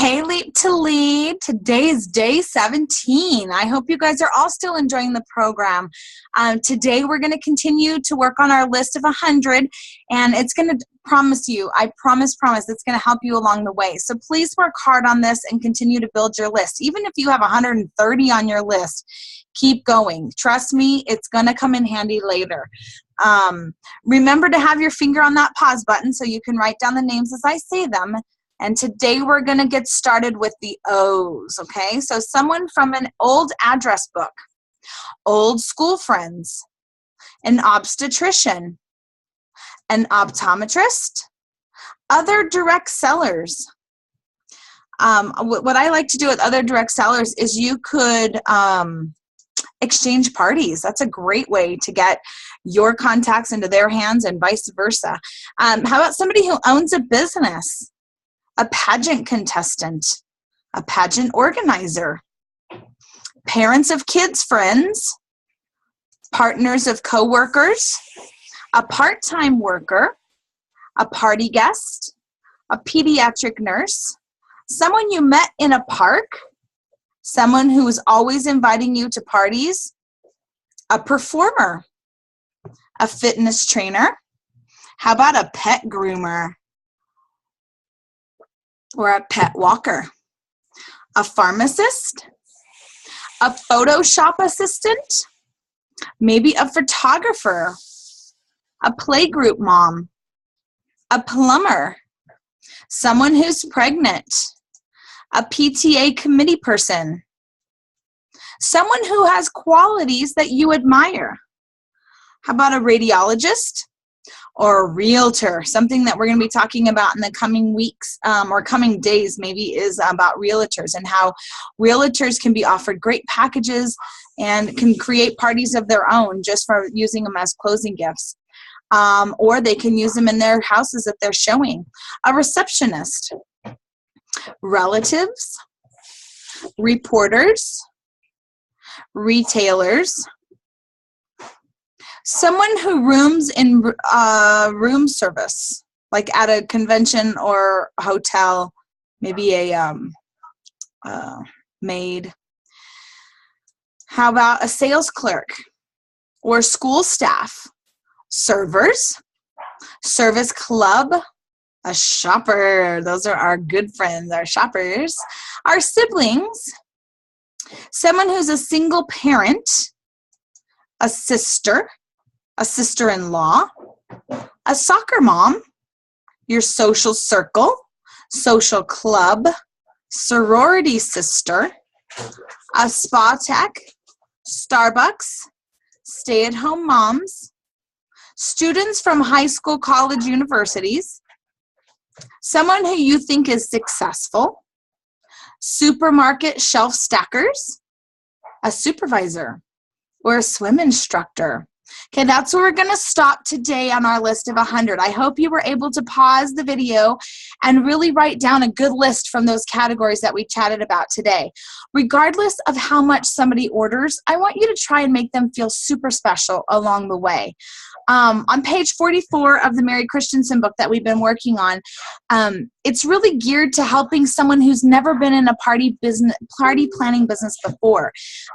Hey, Leap to Lead. Today is day 17. I hope you guys are all still enjoying the program. Today we're going to continue to work on our list of 100, and it's going to I promise, it's going to help you along the way. So please work hard on this and continue to build your list. Even if you have 130 on your list, keep going. Trust me, it's going to come in handy later. Remember to have your finger on that pause button so you can write down the names as I say them. And today we're going to get started with the O's, okay? So someone from an old address book, old school friends, an obstetrician, an optometrist, other direct sellers. What I like to do with other direct sellers is you could exchange parties. That's a great way to get your contacts into their hands and vice versa. How about somebody who owns a business? A pageant contestant, a pageant organizer, parents of kids' friends, partners of coworkers, a part-time worker, a party guest, a pediatric nurse, someone you met in a park, someone who is always inviting you to parties, a performer, a fitness trainer. How about a pet groomer? Or a pet walker, a pharmacist, a Photoshop assistant, maybe a photographer, a playgroup mom, a plumber, someone who's pregnant, a PTA committee person, someone who has qualities that you admire. How about a radiologist? Or a realtor? Something that we're going to be talking about in the coming weeks or coming days maybe is about realtors and how realtors can be offered great packages and can create parties of their own just for using them as closing gifts. Or they can use them in their houses if they're showing. A receptionist, relatives, reporters, retailers, someone who rooms in room service, like at a convention or a hotel, maybe a maid. How about a sales clerk or school staff, servers, service club, a shopper. Those are our good friends, our shoppers, our siblings, someone who's a single parent, a sister-in-law, a soccer mom, your social circle, social club, sorority sister, a spa tech, Starbucks, stay-at-home moms, students from high school, college, universities, someone who you think is successful, supermarket shelf stackers, a supervisor, or a swim instructor. Okay, that's where we're going to stop today on our list of 100. I hope you were able to pause the video and really write down a good list from those categories that we chatted about today. Regardless of how much somebody orders, I want you to try and make them feel super special along the way. On page 44 of the Mary Christensen book that we've been working on, it's really geared to helping someone who's never been in a party planning business before.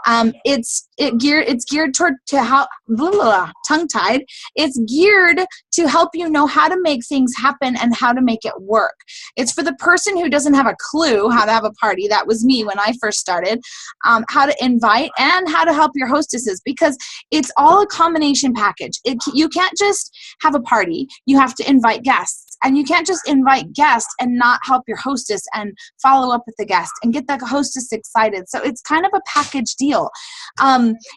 It's geared toward to how tongue-tied. It's geared to help you know how to make things happen and how to make it work. It's for the person who doesn't have a clue how to have a party. That was me when I first started. How to invite and how to help your hostesses, because it's all a combination package. You can't just have a party. You have to invite guests, and you can't just invite guests and not help your hostess and follow up with the guest and get the hostess excited. So it's kind of a package deal.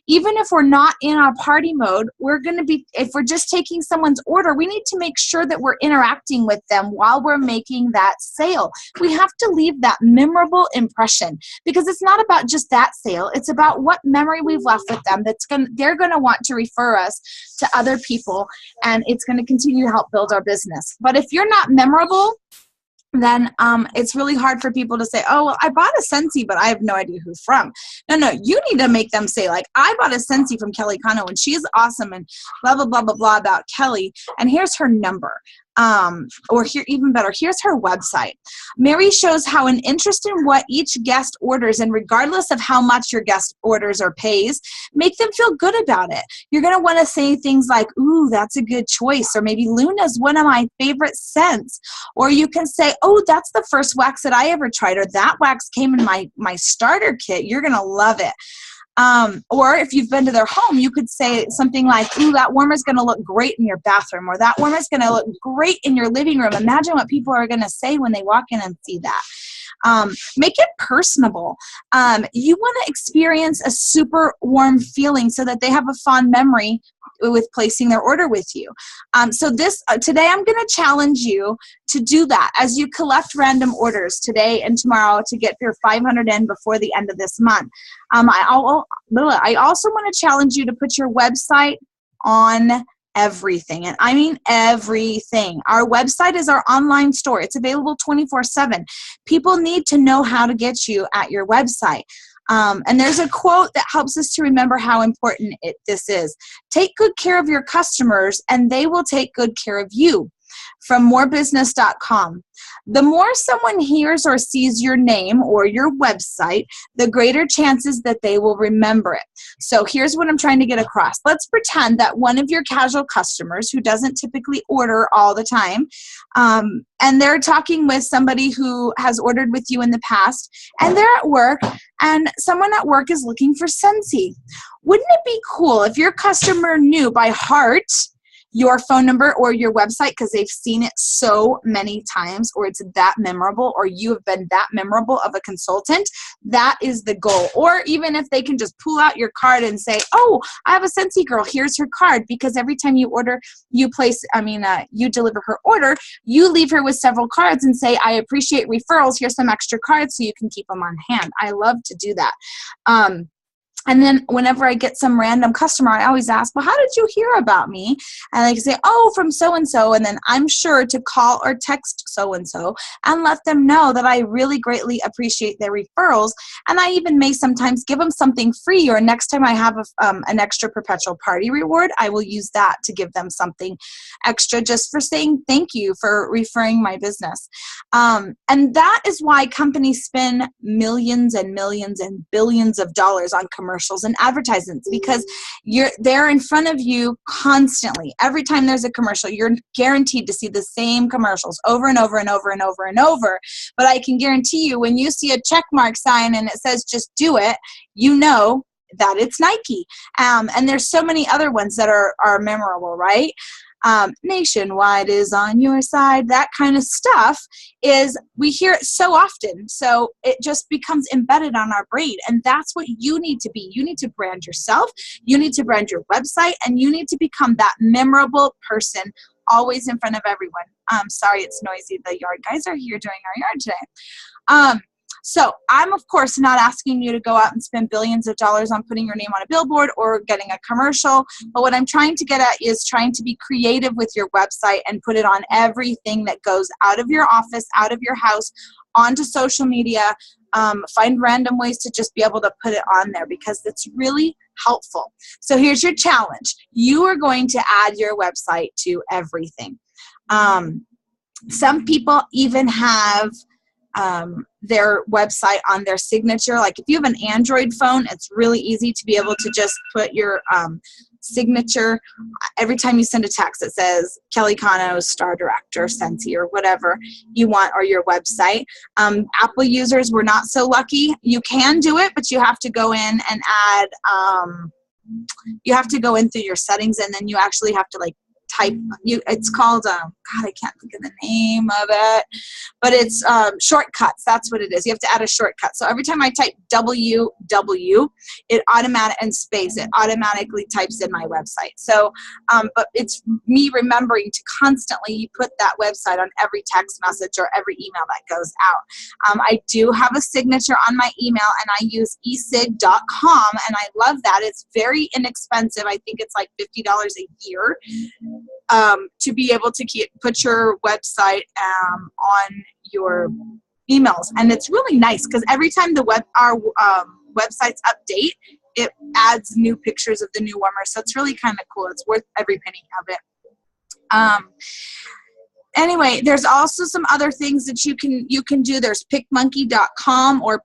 Even if we're not in our party mode, if we're just taking someone's order, we need to make sure that we're interacting with them while we're making that sale. We have to leave that memorable impression, because it's not about just that sale. It's about what memory we've left with them they're going to want to refer us to other people, and it's going to continue to help build our business. But if you're not memorable, then it's really hard for people to say, oh, well, I bought a Scentsy, but I have no idea who from. No, you need to make them say, like, I bought a Scentsy from Kelly Cano, and she's awesome, and blah, blah, blah, blah, blah about Kelly, and here's her number. Or here, even better, here's her website. Mary shows how an interest in what each guest orders, and regardless of how much your guest orders or pays, make them feel good about it. You're going to want to say things like, ooh, that's a good choice, or maybe Luna's one of my favorite scents. Or you can say, oh, that's the first wax that I ever tried, or that wax came in my starter kit. You're going to love it. Or if you've been to their home, you could say something like, ooh, that warmer is going to look great in your bathroom, or that warmer is going to look great in your living room. Imagine what people are going to say when they walk in and see that. Make it personable. You want to experience a super warm feeling so that they have a fond memory with placing their order with you. So today I'm going to challenge you to do that as you collect random orders today and tomorrow to get your 500 in before the end of this month. I also want to challenge you to put your website on everything. And I mean everything. Our website is our online store. It's available 24/7. People need to know how to get you at your website. And there's a quote that helps us to remember how important this is. Take good care of your customers and they will take good care of you. From morebusiness.com. The more someone hears or sees your name or your website, the greater chances that they will remember it. So here's what I'm trying to get across. Let's pretend that one of your casual customers who doesn't typically order all the time, and they're talking with somebody who has ordered with you in the past, and they're at work, and someone at work is looking for Scentsy. Wouldn't it be cool if your customer knew by heart your phone number or your website because they've seen it so many times, or it's that memorable, or you have been that memorable of a consultant? That is the goal. Or even if they can just pull out your card and say, oh, I have a Scentsy girl, here's her card, because every time you order, you deliver her order, you leave her with several cards and say, I appreciate referrals, here's some extra cards so you can keep them on hand. I love to do that. And then whenever I get some random customer, I always ask, well, how did you hear about me? And they can say, oh, from so-and-so. And then I'm sure to call or text so-and-so and let them know that I really greatly appreciate their referrals. And I even may sometimes give them something free, or next time I have an extra perpetual party reward, I will use that to give them something extra just for saying thank you for referring my business. And that is why companies spend millions and millions and billions of dollars on commercials and advertisements, because they're in front of you constantly. Every time there's a commercial, you're guaranteed to see the same commercials over and over and over and over and over. But I can guarantee you, when you see a check mark sign and it says just do it, you know that it's Nike. And there's so many other ones that are memorable, right? Nationwide is on your side. That kind of stuff we hear it so often, so it just becomes embedded on our brain. And that's what you need to be. You need to brand yourself, you need to brand your website, and you need to become that memorable person always in front of everyone. Sorry, it's noisy. The yard guys are here doing our yard today. So I'm, of course, not asking you to go out and spend billions of dollars on putting your name on a billboard or getting a commercial. But what I'm trying to get at is trying to be creative with your website and put it on everything that goes out of your office, out of your house, onto social media. Find random ways to just be able to put it on there, because it's really helpful. So here's your challenge. You are going to add your website to everything. Some people even have their website on their signature. Like if you have an Android phone, it's really easy to be able to just put your signature. Every time you send a text, it says Kelly Cano, Star Director, Scentsy, or whatever you want, or your website. Apple users were not so lucky. You can do it, but you have to go in and add, you have to go in through your settings, and then you actually have to type. It's called, God, I can't think of the name of it, but it's shortcuts. That's what it is. You have to add a shortcut. So every time I type WW, it automatically types in my website. So, but it's me remembering to constantly put that website on every text message or every email that goes out. I do have a signature on my email, and I use esig.com, and I love that. It's very inexpensive. I think it's like $50 a year. To be able to put your website on your emails. And it's really nice because every time our websites update, it adds new pictures of the new warmer. So it's really kind of cool. It's worth every penny of it. Anyway, there's also some other things that you can do. There's pickmonkey.com or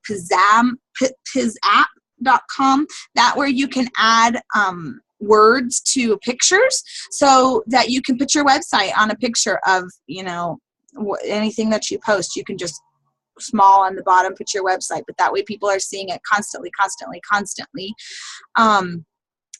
pizapp.com, that where you can add words to pictures so that you can put your website on a picture of, anything that you post. You can just small on the bottom put your website, but that way people are seeing it constantly.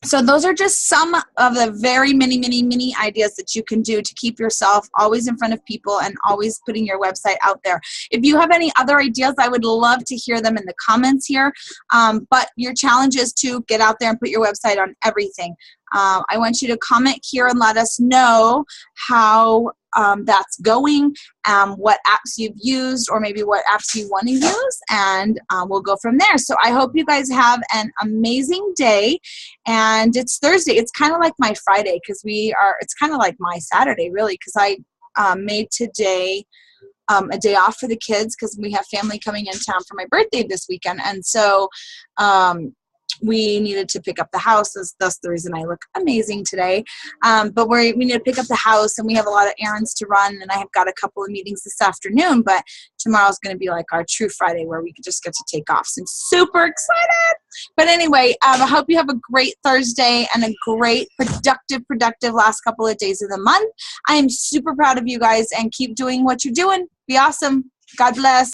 So those are just some of the very many ideas that you can do to keep yourself always in front of people and always putting your website out there. If you have any other ideas, I would love to hear them in the comments here. But your challenge is to get out there and put your website on everything. I want you to comment here and let us know how that's going, what apps you've used, or maybe what apps you want to use, and we'll go from there. So I hope you guys have an amazing day, and it's Thursday. It's kind of like my Friday because it's kind of like my Saturday, really, because I made today a day off for the kids because we have family coming in town for my birthday this weekend, and so we needed to pick up the house. That's the reason I look amazing today. But we need to pick up the house, and we have a lot of errands to run, and I have got a couple of meetings this afternoon, but tomorrow's going to be like our true Friday where we can just get to take off. So I'm super excited. But anyway, I hope you have a great Thursday and a great productive last couple of days of the month. I am super proud of you guys, and keep doing what you're doing. Be awesome. God bless.